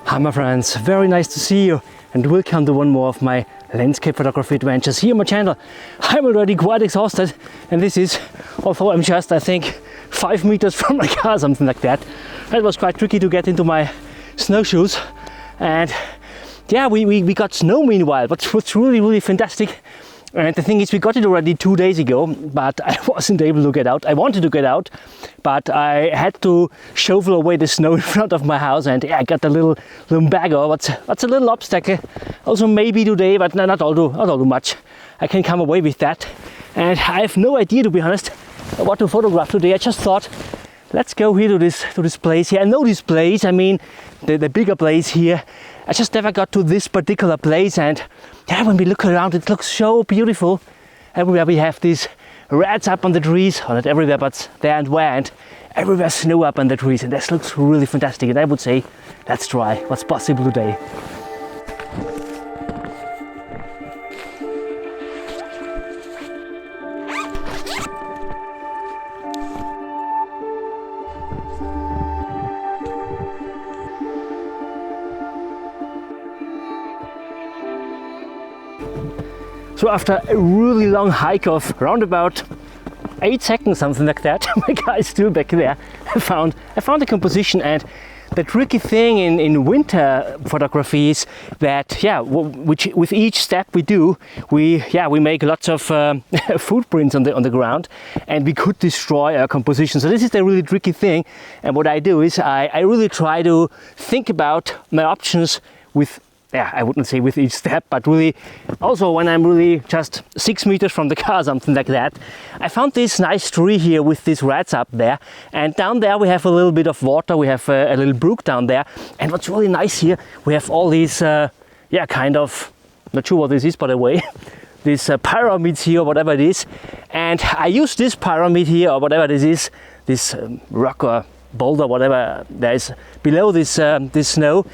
Hi my friends, very nice to see you and welcome to one more of my landscape photography adventures here on my channel. I'm already quite exhausted and this is, although I'm just I think 5 meters from my car, something like that. It was quite tricky to get into my snowshoes and yeah, we got snow meanwhile, but what's really fantastic. And the thing is, we got it already 2 days ago, but I wasn't able to get out. I wanted to get out, but I had to shovel away the snow in front of my house, and yeah, I got a little bagger. What's a little obstacle. Also maybe today, but not all too much. I can come away with that. And I have no idea, to be honest, what to photograph today. I just thought, let's go here to this place here. I know this place. I mean, the bigger place here. I just never got to this particular place, and yeah, when we look around, it looks so beautiful. Everywhere we have these rats up on the trees, or not everywhere, but there and where, and everywhere snow up on the trees, and this looks really fantastic. And I would say, let's try what's possible today. So after a really long hike of around about 8 seconds, something like that, my car is still back there. I found a composition, and the tricky thing in winter photography is that with each step we do, we make lots of footprints on the ground, and we could destroy our composition. So this is the really tricky thing, and what I do is I really try to think about my options with. Yeah, I wouldn't say with each step, but really also when I'm really just 6 meters from the car, something like that. I found this nice tree here with these rats up there, and down there we have a little bit of water. We have a little brook down there, and what's really nice here, we have all these kind of, not sure what this is by the way, these pyramids here or whatever it is, and I use this pyramid here or whatever this is, this rock or boulder, whatever there is below this snow.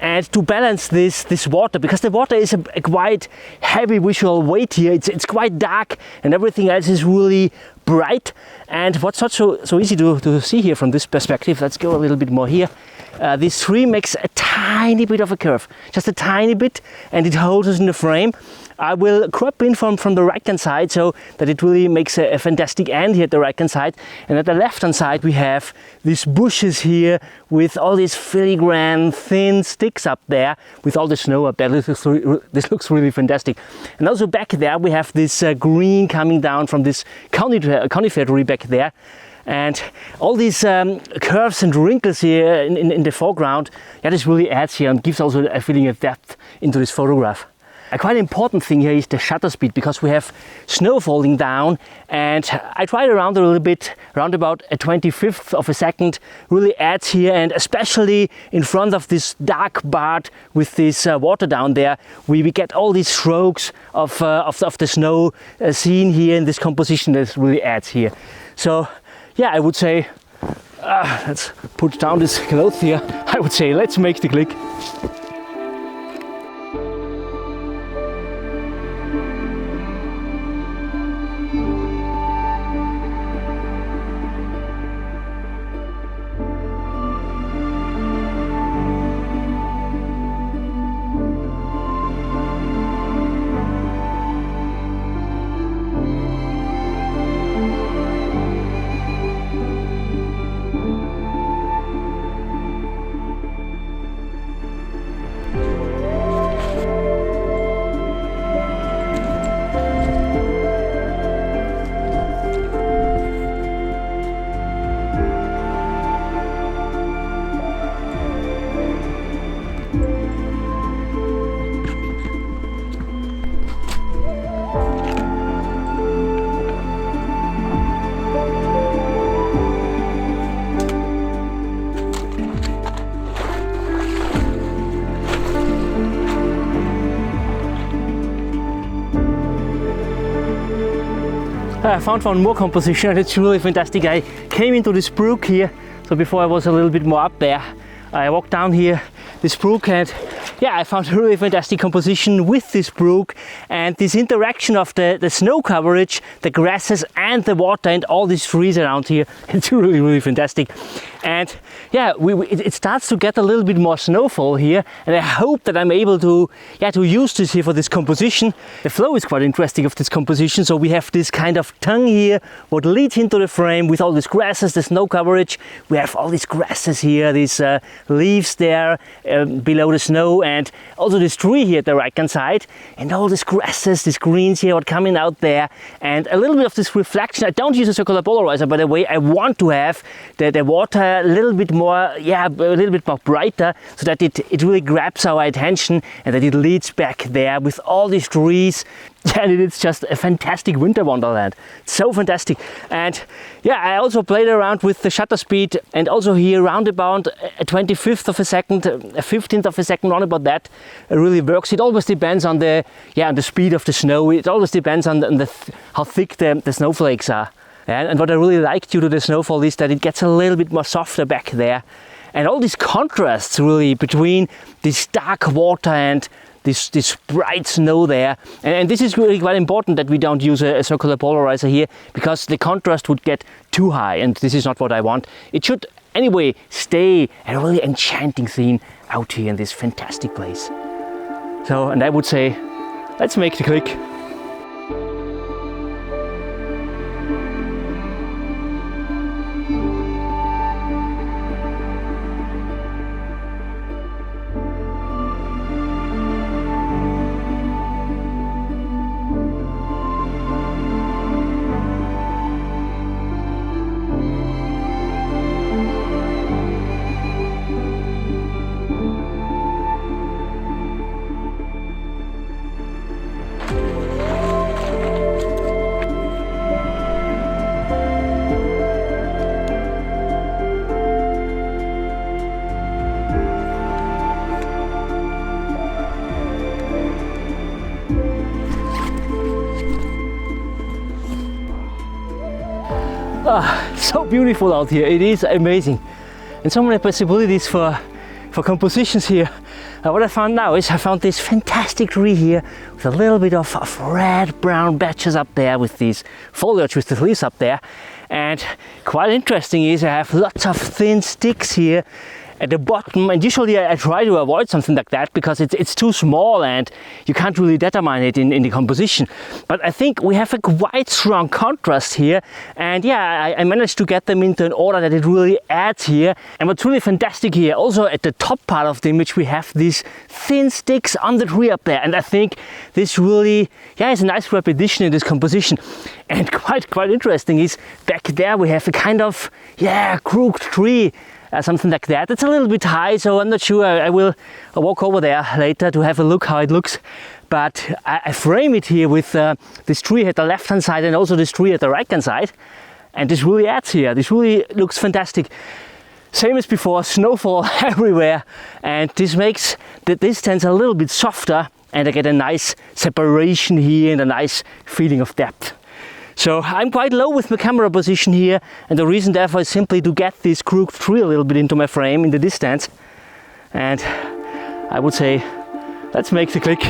And to balance this water, because the water is a quite heavy visual weight here, it's quite dark and everything else is really bright. And what's not so easy to see here from this perspective, let's go a little bit more here. This tree makes a tiny bit of a curve, just a tiny bit, and it holds us in the frame. I will crop in from the right hand side so that it really makes a fantastic end here at the right hand side. And at the left hand side we have these bushes here with all these filigrane thin sticks up there with all the snow up there. This looks really fantastic. And also back there we have this green coming down from this conifer tree back there. And all these curves and wrinkles here in the foreground, yeah, this really adds here and gives also a feeling of depth into this photograph. A quite important thing here is the shutter speed, because we have snow falling down, and I tried around a little bit, around about a 25th of a second really adds here, and especially in front of this dark part with this water down there, we get all these strokes of the snow seen here in this composition that really adds here. So yeah, I would say, let's put down this clothes here, I would say let's make the click. I found one more composition and it's really fantastic. I came into this brook here, so before I was a little bit more up there, I walked down here this brook, and yeah, I found a really fantastic composition with this brook and this interaction of the snow coverage, the grasses and the water and all these trees around here. It's really, really fantastic. And yeah, it starts to get a little bit more snowfall here, and I hope that I'm able to use this here for this composition. The flow is quite interesting of this composition. So we have this kind of tongue here, what leads into the frame with all these grasses, the snow coverage. We have all these grasses here, these leaves there below the snow, and also this tree here at the right hand side, and all these grasses, these greens here, what coming out there, and a little bit of this reflection. I don't use a circular polarizer, by the way. I want to have the water a little bit more, a little bit more brighter, so that it really grabs our attention and that it leads back there with all these trees. And it's just a fantastic winter wonderland. So fantastic. And yeah, I also played around with the shutter speed, and also here round about a 25th of a second, a 15th of a second, round about that really works. It always depends on the speed of the snow. It always depends on how thick the snowflakes are. And what I really like due to the snowfall is that it gets a little bit more softer back there. And all these contrasts really between this dark water and this bright snow there. And this is really quite important that we don't use a circular polarizer here, because the contrast would get too high, and this is not what I want. It should anyway stay a really enchanting scene out here in this fantastic place. So, and I would say, let's make the click. So beautiful out here, it is amazing, and so many possibilities for compositions here. What I found now is I found this fantastic tree here with a little bit of red brown patches up there with these foliage with the leaves up there, and quite interesting is I have lots of thin sticks here at the bottom, and usually I try to avoid something like that because it's too small and you can't really determine it in the composition. But I think we have a quite strong contrast here, and yeah, I managed to get them into an order that it really adds here. And what's really fantastic here, also at the top part of the image we have these thin sticks on the tree up there, and I think this really is a nice repetition in this composition. And quite interesting is back there we have a kind of crooked tree. Something like that. It's a little bit high, so I'm not sure. I will walk over there later to have a look how it looks. But I frame it here with this tree at the left hand side and also this tree at the right hand side. And this really adds here. This really looks fantastic. Same as before, snowfall everywhere. And this makes the distance a little bit softer, and I get a nice separation here and a nice feeling of depth. So I'm quite low with my camera position here, and the reason therefore is simply to get this crooked tree a little bit into my frame in the distance. And I would say, let's make the click.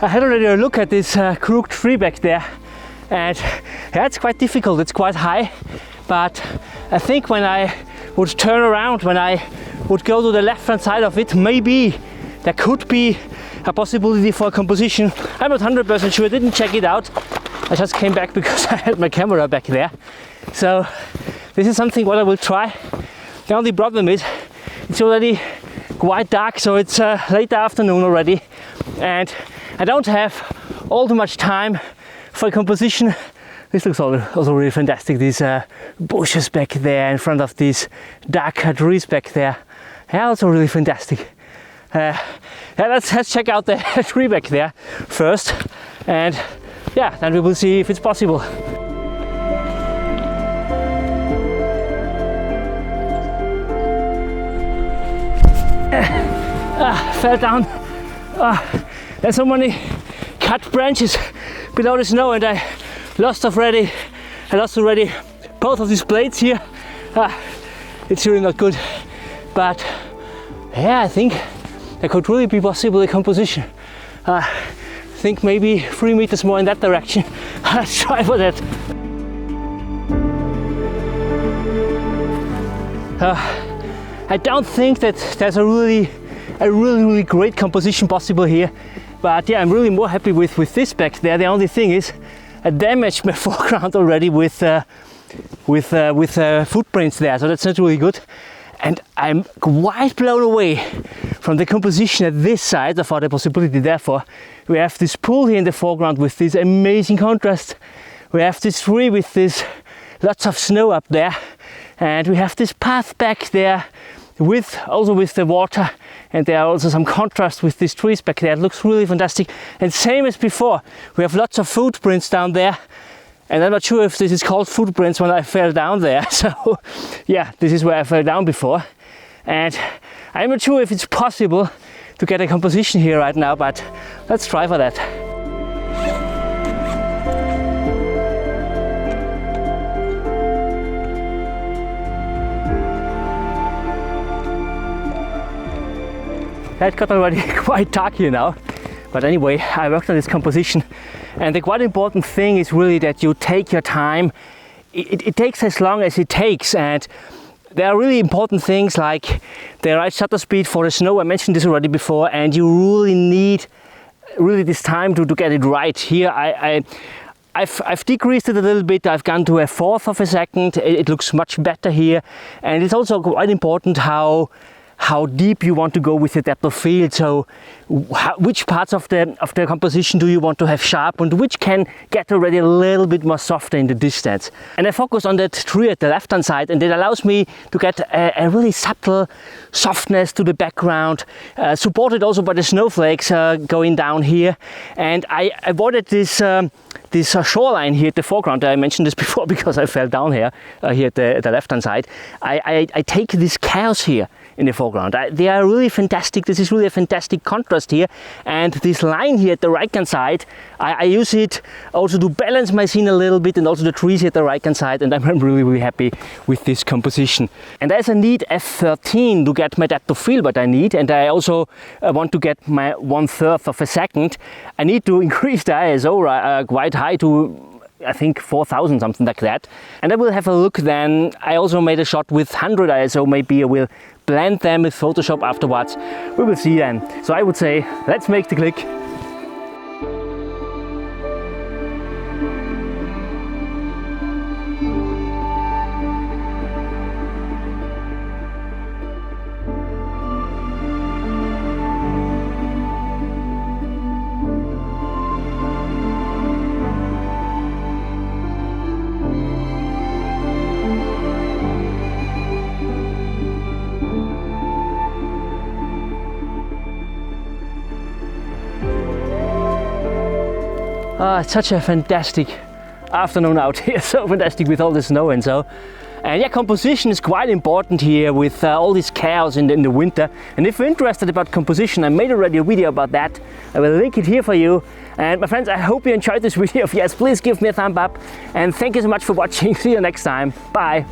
I had already a look at this crooked tree back there, and it's quite difficult, it's quite high, but I think when I would turn around, when I would go to the left hand side of it, maybe there could be a possibility for a composition. I'm not 100% sure, I didn't check it out. I just came back because I had my camera back there. So this is something what I will try. The only problem is it's already quite dark, so it's late afternoon already, and I don't have all too much time for composition. This looks also really fantastic, these bushes back there in front of these dark trees back there. Yeah, also really fantastic. Yeah, let's check out the tree back there first, and yeah, then we will see if it's possible. Fell down. There's so many cut branches below the snow, and I lost already both of these blades here. It's really not good, but yeah, I think there could really be possible a composition. I think maybe 3 meters more in that direction. Let's try for that. I don't think that there's a really great composition possible here, but yeah, I'm really more happy with this back there. The only thing is I damaged my foreground already with footprints there, so that's not really good. And I'm quite blown away from the composition at this side. I thought the possibility therefore. We have this pool here in the foreground with this amazing contrast. We have this tree with this lots of snow up there, and we have this path back there also with the water, and there are also some contrast with these trees back there. It looks really fantastic, and same as before, we have lots of footprints down there, and I'm not sure if this is called footprints when I fell down there. So yeah, this is where I fell down before, and I'm not sure if it's possible to get a composition here right now, but let's try for that. It got already quite dark here now, but anyway, I worked on this composition, and the quite important thing is really that you take your time. It takes as long as it takes, and there are really important things like the right shutter speed for the snow. I mentioned this already before, and you really need this time to get it right. Here I've decreased it a little bit. I've gone to 1/4 of a second. It looks much better here, and it's also quite important how deep you want to go with your depth of field. So which parts of the composition do you want to have sharp, and which can get already a little bit more softer in the distance. And I focus on that tree at the left hand side, and it allows me to get a really subtle softness to the background, supported also by the snowflakes going down here. And I avoided this shoreline here at the foreground. I mentioned this before because I fell down here at the left hand side. I take these cows here in the foreground. They are really fantastic. This is really a fantastic contrast here, and this line here at the right hand side, I use it also to balance my scene a little bit, and also the trees here at the right hand side, and I'm really happy with this composition. And as I need f13 to get my depth of field what I need, and I also want to get my 1/3 of a second, I need to increase the ISO quite high to I think 4000, something like that. And I will have a look then. I also made a shot with 100 ISO. Maybe I will blend them with Photoshop afterwards. We will see then. So I would say, let's make the click. It's such a fantastic afternoon out here, so fantastic with all the snow and so. And yeah, composition is quite important here with all these chaos in the winter. And if you're interested about composition, I made already a video about that. I will link it here for you. And my friends, I hope you enjoyed this video. If yes, please give me a thumb up. And thank you so much for watching. See you next time. Bye.